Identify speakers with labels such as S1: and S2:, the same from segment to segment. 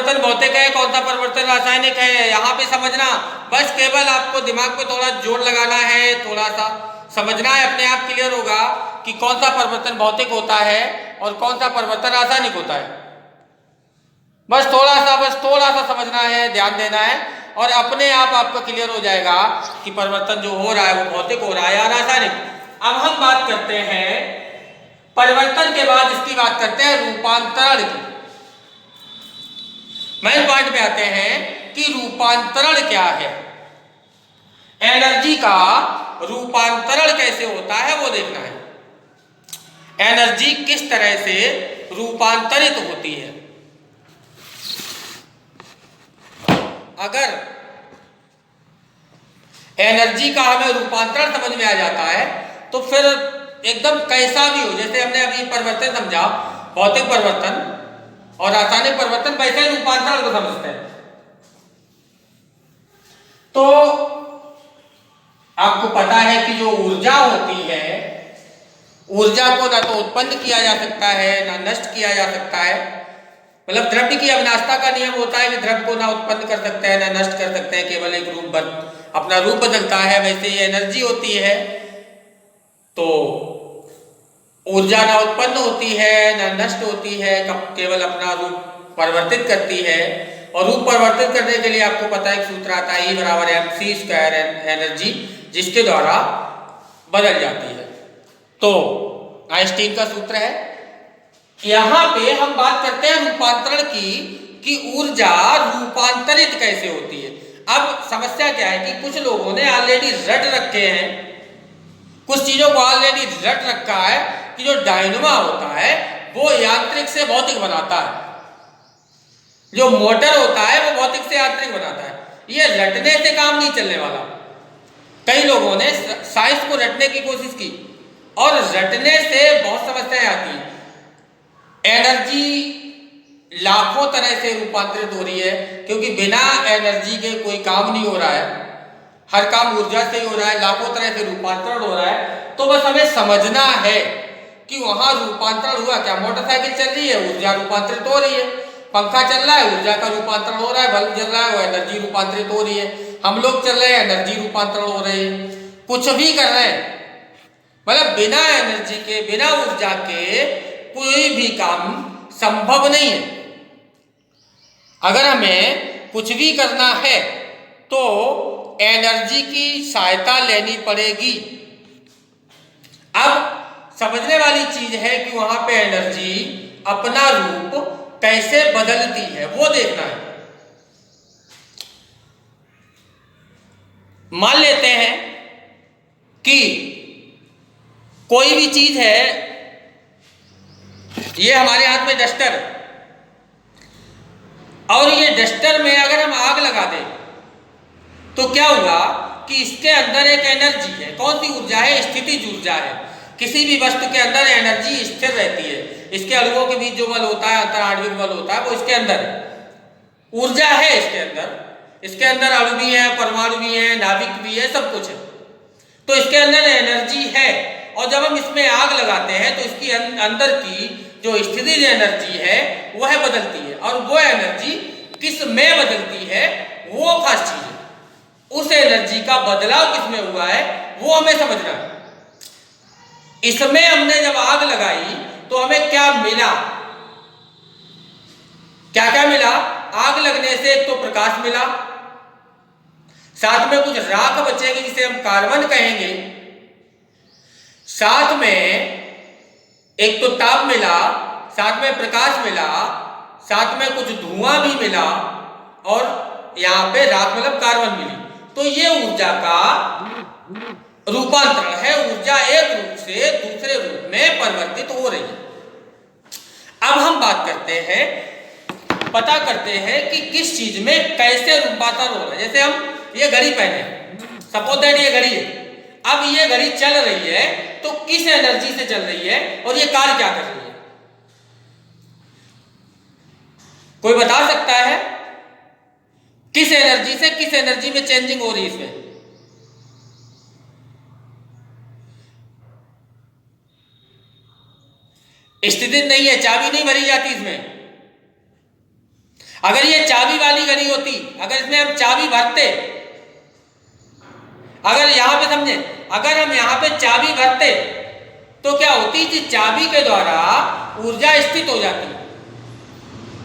S1: परिवर्तन भौतिक है, कौन सा परिवर्तन रासायनिक है, यहाँ पे समझना। बस केवल आपको दिमाग पे थोड़ा जोर लगाना है, थोड़ा सा समझना है, अपने आप क्लियर होगा कि कौन सा परिवर्तन भौतिक होता है और कौन सा परिवर्तन रासायनिक होता है। बस थोड़ा सा समझना है, ध्यान देना है और अपने आप आपको क्लियर हो जाएगा कि परिवर्तन जो हो रहा है वो भौतिक हो रहा है या रासायनिक। अब हम बात करते हैं परिवर्तन के बाद इसकी बात करते हैं रूपांतरण की। मेन पॉइंट पे आते हैं कि रूपांतरण क्या है, एनर्जी का रूपांतरण कैसे होता है वो देखना है। एनर्जी किस तरह से रूपांतरित होती है। अगर एनर्जी का हमें रूपांतरण समझ में आ जाता है तो फिर एकदम कैसा भी हो, जैसे हमने अभी परिवर्तन समझा, भौतिक परिवर्तन और रासायनिक परिवर्तन, वैसे रूपांतरण को समझते हैं। तो आपको पता है कि जो ऊर्जा होती है, ऊर्जा को ना तो उत्पन्न किया जा सकता है ना नष्ट किया जा सकता है। मतलब द्रव्य की अविनाशता का नियम होता है कि द्रव्य को ना उत्पन्न कर सकते हैं ना नष्ट कर सकते हैं, केवल एक रूप अपना रूप बदलता है। वैसे ये एनर्जी होती है तो ऊर्जा ना उत्पन्न होती है ना नष्ट होती है, केवल अपना रूप परिवर्तित करती है। और रूप परिवर्तित करने के लिए आपको पता है एक सूत्र आता है E बराबर mc² एनर्जी, जिसके द्वारा बदल जाती है। तो आइंस्टीन का सूत्र है। यहां पे हम बात करते हैं रूपांतरण की कि ऊर्जा रूपांतरित कैसे होती है। अब समस्या क्या है कि कुछ लोगों ने ऑलरेडी रट रखे हैं, कुछ चीजों को ऑलरेडी रट रखा है कि जो डायनमो होता है वो यांत्रिक से भौतिक बनाता है, जो मोटर होता है वो भौतिक से यांत्रिक बनाता है। ये रटने से काम नहीं चलने वाला। कई लोगों ने साइंस को रटने की कोशिश की और रटने से बहुत समस्याएं आती हैं। एनर्जी लाखों तरह से रूपांतरित हो रही है, क्योंकि बिना एनर्जी के कोई काम नहीं हो रहा है, हर काम ऊर्जा से ही हो रहा है, लाखों तरह से रूपांतरण हो रहा है। तो बस हमें समझना है कि वहां रूपांतरण हुआ क्या। मोटरसाइकिल चल रही है, ऊर्जा रूपांतरित हो रही है। पंखा चल रहा है, ऊर्जा का रूपांतरण हो रहा है। बल्ब जल रहा है, वो एनर्जी रूपांतरित हो रही है। हम लोग चल रहे हैं, एनर्जी रूपांतरण हो रही है। कुछ भी कर रहे हैं, मतलब बिना एनर्जी के, बिना ऊर्जा के कोई भी काम संभव नहीं है। अगर हमें कुछ भी करना है तो एनर्जी की सहायता लेनी पड़ेगी। अब समझने वाली चीज है कि वहां पे एनर्जी अपना रूप कैसे बदलती है वो देखना है। मान लेते हैं कि कोई भी चीज है, ये हमारे हाथ में डस्टर, और ये डस्टर में अगर हम आग लगा दें तो क्या हुआ कि इसके अंदर एक एनर्जी है। कौन सी ऊर्जा है? स्थितिज ऊर्जा है। किसी भी वस्तु के अंदर एनर्जी स्थिर रहती है। इसके अणुओं के बीच जो बल होता है, अंतराण्विक बल होता है, वो इसके अंदर है। ऊर्जा है इसके अंदर। इसके अंदर अणु भी है, परमाणु भी है, नाभिक भी है, सब कुछ है। तो इसके अंदर एनर्जी है। और जब हम इसमें आग लगाते हैं तो इसकी अंदर की जो स्थितिज एनर्जी है वह बदलती है। और वो एनर्जी किस में बदलती है वो खास चीज है। उस एनर्जी का बदलाव किस में हुआ है वो हमें समझना है। इसमें हमने जब आग लगाई तो हमें क्या मिला? क्या क्या मिला? आग लगने से एक तो प्रकाश मिला, साथ में कुछ राख बचेगी जिसे हम कार्बन कहेंगे, साथ में एक तो ताप मिला, साथ में प्रकाश मिला, साथ में कुछ धुआं भी मिला, और यहां पे राख मतलब कार्बन मिली। तो ये ऊर्जा का रूपांतरण है। ऊर्जा एक रूप से दूसरे रूप में परिवर्तित हो रही है। अब हम बात करते हैं, पता करते हैं कि किस चीज में कैसे रूपांतरण हो रहा है। जैसे हम ये घड़ी पहने, सपोज दैट ये घड़ी है। अब ये घड़ी चल रही है तो किस एनर्जी से चल रही है और ये कार्य क्या कर रही है? कोई बता सकता है किस एनर्जी से किस एनर्जी में चेंजिंग हो रही है? इसमें स्थिति नहीं है, चाबी नहीं भरी जाती इसमें। अगर ये चाबी वाली घड़ी होती, अगर इसमें हम चाबी भरते, अगर यहां पे समझे, अगर हम यहां पे चाबी भरते तो क्या होती कि चाबी के द्वारा ऊर्जा स्थित हो जाती,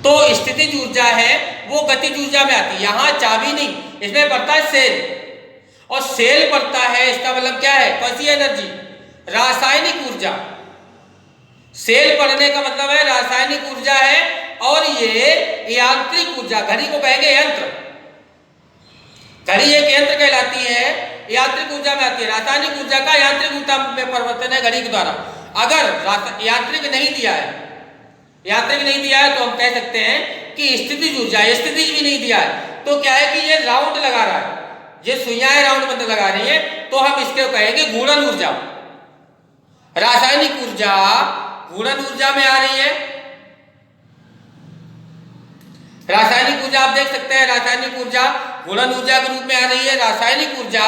S1: तो स्थितिज ऊर्जा है वो गतिज ऊर्जा में आती। यहां चाबी नहीं, इसमें पड़ता है सेल, और सेल पड़ता है, इसका मतलब क्या है, कैसी एनर्जी, रासायनिक ऊर्जा। सेल पढ़ने का मतलब है रासायनिक ऊर्जा है, और ये यांत्रिक ऊर्जा, घड़ी को कहेंगे यंत्र, घड़ी एक यंत्र कहलाती है, यांत्रिक ऊर्जा में आती है। रासायनिक ऊर्जा का यांत्रिक ऊर्जा में परिवर्तन है घड़ी के द्वारा। अगर यांत्रिक नहीं दिया है, यांत्रिक नहीं दिया है तो हम कह सकते हैं कि स्थितिज ऊर्जा, स्थितिज भी नहीं दिया है तो क्या है कि ये राउंड लगा रहा है, ये सुइयां राउंड बंद लगा रही है, तो हम इसके कहेंगे घूर्णन ऊर्जा। रासायनिक ऊर्जा घूर्णन ऊर्जा में आ रही है। रासायनिक ऊर्जा आप देख सकते हैं, रासायनिक ऊर्जा घूर्णन ऊर्जा के रूप में आ रही है, रासायनिक ऊर्जा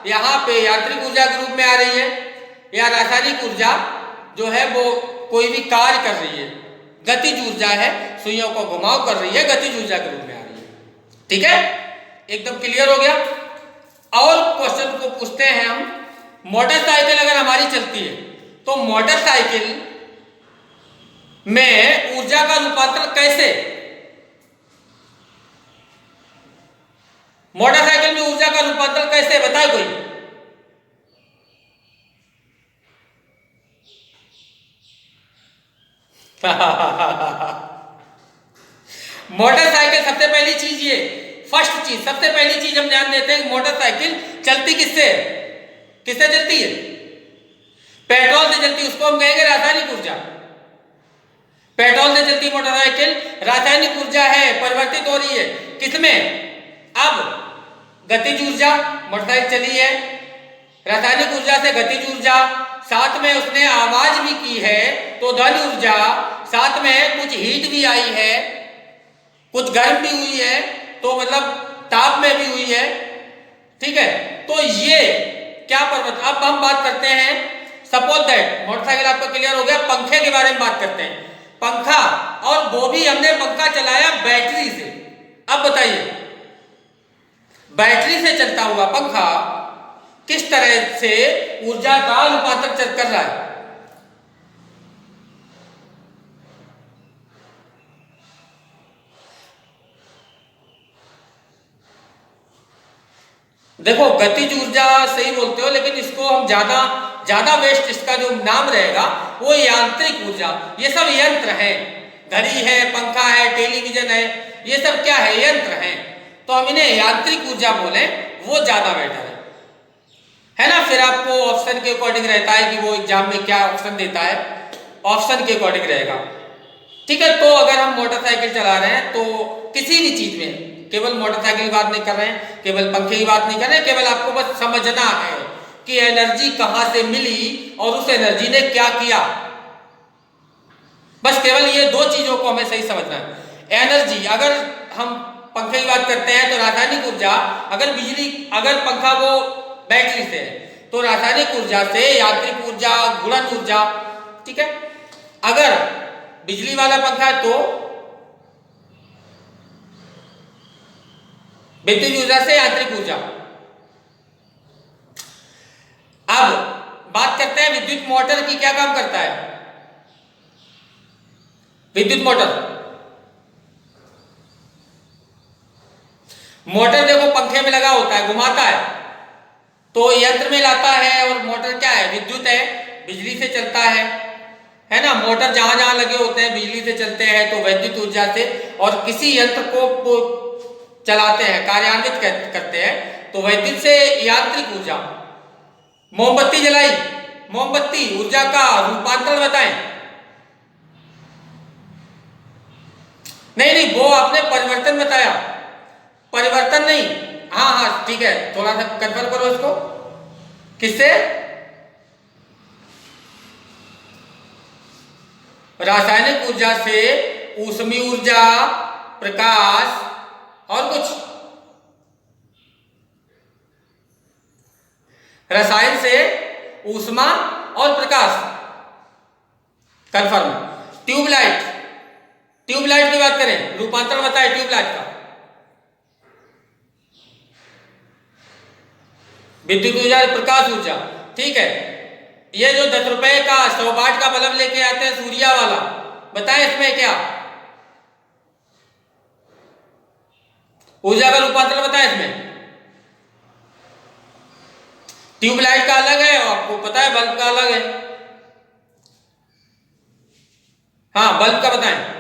S1: यहाँ पे यांत्रिक ऊर्जा के रूप में आ रही है, या रासायनिक ऊर्जा जो है वो कोई भी कार्य कर रही है, गतिज ऊर्जा है, सुइयों को घुमाव कर रही है, गतिज ऊर्जा के रूप में आ रही है। ठीक है, एकदम क्लियर हो गया। और क्वेश्चन को पूछते हैं हम, मोटरसाइकिल अगर हमारी चलती है तो मोटरसाइकिल में ऊर्जा का रूपांतरण कैसे, मोटरसाइकिल में ऊर्जा का रूपांतरण कैसे, बताए कोई। मोटरसाइकिल सबसे पहली चीज, ये फर्स्ट चीज, सबसे पहली चीज हम ध्यान देते हैं, मोटरसाइकिल चलती किससे, किससे चलती है, पेट्रोल से चलती है, उसको हम कहेंगे रासायनिक ऊर्जा। पेट्रोल से चलती मोटरसाइकिल रासायनिक ऊर्जा है, परिवर्तित हो रही है किसमें, अब गतिज ऊर्जा, मोटरसाइकिल चली है रासायनिक ऊर्जा से गतिज ऊर्जा, साथ में उसने आवाज भी की है तो ध्वनि ऊर्जा, साथ में कुछ हीट भी आई है, कुछ गर्म भी हुई है, तो मतलब ताप में भी हुई है। ठीक है, तो ये क्या परिवर्तन। अब हम बात करते हैं, सपोज दैट मोटरसाइकिल आपका क्लियर हो गया, पंखे के बारे में बात करते हैं। पंखा, और वो भी हमने पंखा चलाया बैटरी से। अब बताइए, बैटरी से चलता हुआ पंखा किस तरह से ऊर्जा का रूपांतरण कर रहा है। देखो, गतिज ऊर्जा सही बोलते हो, लेकिन इसको हम ज्यादा वेस्ट, इसका जो नाम रहेगा वो यांत्रिक ऊर्जा। ये सब यंत्र है, घड़ी है, पंखा है, टेलीविजन है, ये सब क्या है, यंत्र हैं, तो हम इन्हें यांत्रिक ऊर्जा बोले, वो ज्यादा बेटर है ना। फिर आपको ऑप्शन के अकॉर्डिंग रहता है कि वो एग्जाम में क्या ऑप्शन देता है, ऑप्शन के अकॉर्डिंग रहेगा। ठीक है, तो अगर हम मोटरसाइकिल चला रहे हैं तो किसी भी चीज में, केवल मोटरसाइकिल की बात नहीं कर रहे हैं, केवल पंखे की बात नहीं कर रहे हैं, केवल आपको बस समझना है कि एनर्जी कहां से मिली और उस एनर्जी ने क्या किया। बस केवल ये दो चीजों को हमें सही समझना है। एनर्जी, अगर हम पंखे की बात करते हैं तो रासायनिक ऊर्जा, अगर बिजली, अगर पंखा वो बैटरी से है तो रासायनिक ऊर्जा से यांत्रिक ऊर्जा, घूर्णन ऊर्जा। ठीक है, अगर बिजली वाला पंखा है तो विद्युत ऊर्जा से यांत्रिक ऊर्जा। अब बात करते हैं विद्युत मोटर की, क्या काम करता है विद्युत मोटर। मोटर देखो पंखे में लगा होता है, घुमाता है तो यंत्र में लाता है, और मोटर क्या है, विद्युत है, बिजली से चलता है ना। मोटर जहां जहां लगे होते हैं बिजली से चलते हैं, तो विद्युत ऊर्जा से, और किसी यंत्र को चलाते हैं, कार्यान्वित करते हैं, तो विद्युत से यांत्रिक ऊर्जा। मोमबत्ती जलाई, मोमबत्ती ऊर्जा का रूपांतरण बताएं। नहीं, वो आपने परिवर्तन बताया, परिवर्तन नहीं। हाँ, ठीक है, थोड़ा सा कंफर्म करो इसको, किससे, रासायनिक ऊर्जा से, ऊष्मीय ऊर्जा, प्रकाश, और कुछ, रसायन से ऊष्मा और प्रकाश, कंफर्म। ट्यूबलाइट, ट्यूबलाइट की बात करें, रूपांतरण बताए ट्यूबलाइट का। विद्युत ऊर्जा, प्रकाश ऊर्जा, ठीक है। ये जो 10 रुपए का 100 वाट का बल्ब लेके आते हैं सूर्या वाला, बताएं इसमें क्या ऊर्जा का रूपांतरण बताएं इसमें। ट्यूबलाइट का अलग है, आपको पता है बल्ब का अलग है। हाँ, बल्ब का बताएं।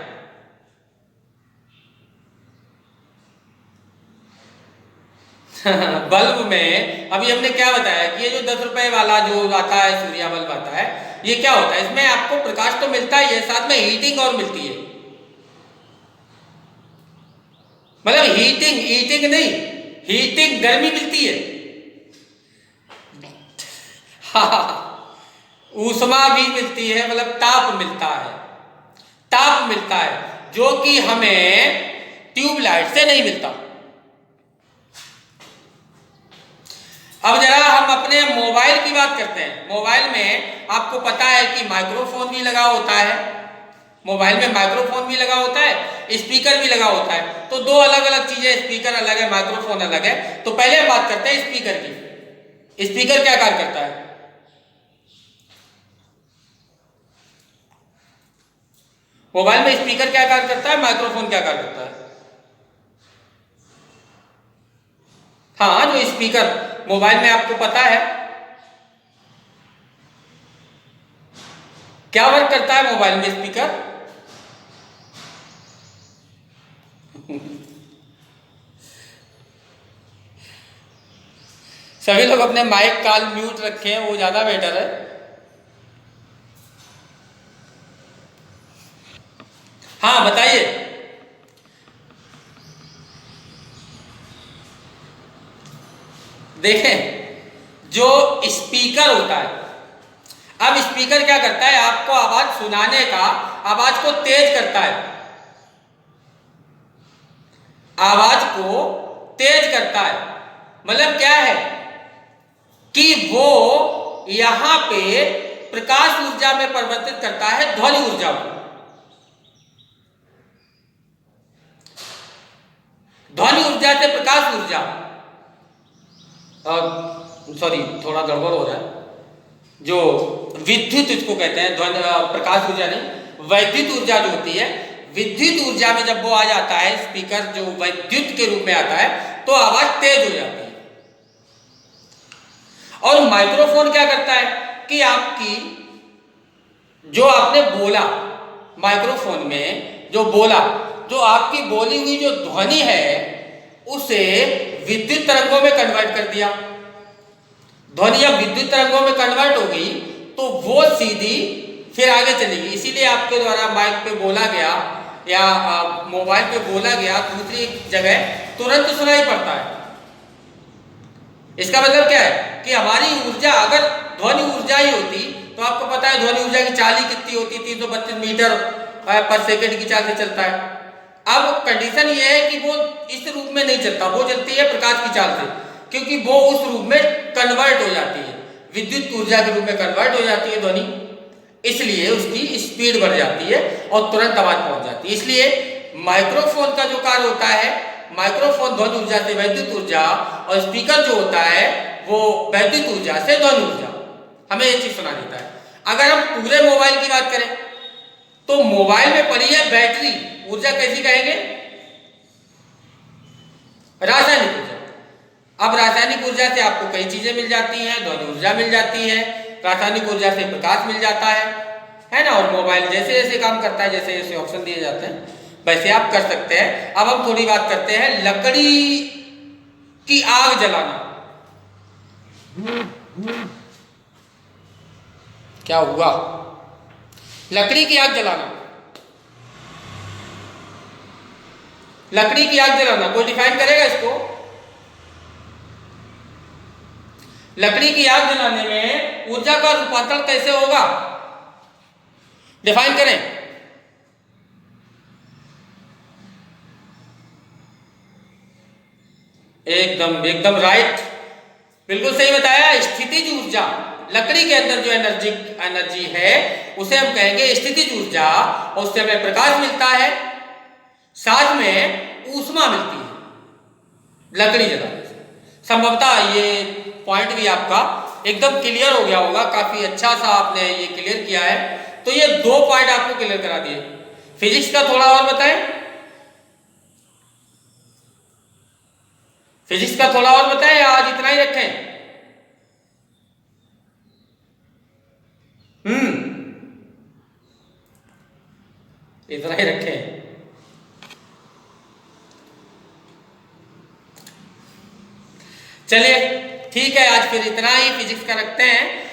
S1: बल्ब में अभी हमने क्या बताया कि ये जो 10 रुपए वाला जो आता है सूर्या बल्ब आता है, ये क्या होता है, इसमें आपको प्रकाश तो मिलता ही है, साथ में हीटिंग और मिलती है। मतलब हीटिंग, हीटिंग नहीं, हीटिंग गर्मी मिलती है। हाँ, ऊष्मा भी मिलती है, मतलब ताप मिलता है, ताप मिलता है, जो कि हमें ट्यूबलाइट से नहीं मिलता। अब जरा हम अपने मोबाइल की बात करते हैं। मोबाइल में आपको पता है कि माइक्रोफोन भी लगा होता है, मोबाइल में माइक्रोफोन भी लगा होता है, स्पीकर भी लगा होता है। तो दो अलग अलग चीजें, स्पीकर अलग है, माइक्रोफोन अलग है। तो पहले हम बात करते हैं स्पीकर की। स्पीकर क्या कार्य करता है? मोबाइल में स्पीकर क्या कार्य करता है, माइक्रोफोन क्या कार्य करता है? हाँ, जो स्पीकर मोबाइल में आपको पता है क्या वर्क करता है मोबाइल में स्पीकर? सभी लोग अपने माइक कॉल म्यूट रखें, वो ज्यादा बेटर है। हाँ बताइए। देखें, जो स्पीकर होता है, अब स्पीकर क्या करता है, आपको आवाज सुनाने का, आवाज को तेज करता है, आवाज को तेज करता है। मतलब क्या है कि वो यहां पे प्रकाश ऊर्जा में परिवर्तित करता है ध्वनि ऊर्जा को। ध्वनि ऊर्जा से प्रकाश ऊर्जा, सॉरी थोड़ा गड़बड़ हो रहा है, जो विद्युत इसको कहते हैं, ध्वनि प्रकाश ऊर्जा नहीं, वैद्युत ऊर्जा जो होती है, विद्युत ऊर्जा में जब वो आ जाता है स्पीकर, जो वैद्युत के रूप में आता है, तो आवाज तेज हो जाती है। और माइक्रोफोन क्या करता है कि आपकी जो आपने बोला, माइक्रोफोन में जो बोला, जो आपकी बोली हुई जो ध्वनि है, उसे विद्युत तरंगों में कन्वर्ट कर दिया। ध्वनि जब विद्युत तरंगों में कन्वर्ट हो गई तो वो सीधी फिर आगे चलेगी। इसीलिए आपके द्वारा माइक पे बोला गया या मोबाइल पे बोला गया दूसरी जगह तुरंत सुनाई पड़ता है। इसका मतलब क्या है कि हमारी ऊर्जा अगर ध्वनि ऊर्जा ही होती, तो आपको पता है ध्वनि ऊर्जा की चाल कितनी होती, 332 मीटर पर सेकंड की चाल से चलता है। अब कंडीशन ये है कि वो इस रूप में नहीं चलता, वो चलती है प्रकाश की चाल से, क्योंकि वो उस रूप में कन्वर्ट हो जाती है, विद्युत ऊर्जा के रूप में कन्वर्ट हो जाती है ध्वनि, इसलिए उसकी स्पीड बढ़ जाती है और तुरंत आवाज पहुंच जाती है। इसलिए माइक्रोफोन का जो कार्य होता है, माइक्रोफोन ध्वनि ऊर्जा से वैद्युत ऊर्जा, और स्पीकर जो होता है वो वैद्युत ऊर्जा से ध्वनि ऊर्जा, हमें ये चीज सुना देता है। अगर हम पूरे मोबाइल की बात करें तो मोबाइल में पड़ी है बैटरी ऊर्जा, कैसी कहेंगे? रासायनिक ऊर्जा। अब रासायनिक ऊर्जा से आपको कई चीजें मिल जाती हैं, ध्वनि ऊर्जा मिल जाती है, रासायनिक ऊर्जा से प्रकाश मिल जाता है ना। और मोबाइल जैसे जैसे काम करता है, जैसे जैसे ऑप्शन दिए जाते हैं, वैसे आप कर सकते हैं। अब हम थोड़ी बात करते हैं लकड़ी की आग जलाना। क्या हुआ? लकड़ी की आग जलाना, लकड़ी की आग जलाना, कोई डिफाइन करेगा इसको? लकड़ी की आग जलाने में ऊर्जा का रूपांतरण कैसे होगा, डिफाइन करें। एकदम एकदम राइट, बिल्कुल सही बताया। स्थितिज ऊर्जा, लकड़ी के अंदर जो एनर्जी है उसे हम कहेंगे स्थितिज ऊर्जा, और उससे हमें प्रकाश मिलता है, साथ में ऊष्मा मिलती है लकड़ी जलाने से। संभवतः ये पॉइंट भी आपका एकदम क्लियर हो गया होगा, काफी अच्छा सा आपने ये क्लियर किया है। तो ये 2 पॉइंट आपको क्लियर करा दिए। फिजिक्स का थोड़ा और बताएं, फिजिक्स का थोड़ा और बताएं या आज इतना ही रखें? इतना ही रखें। चलिए ठीक है, आज फिर इतना ही फिजिक्स का रखते हैं।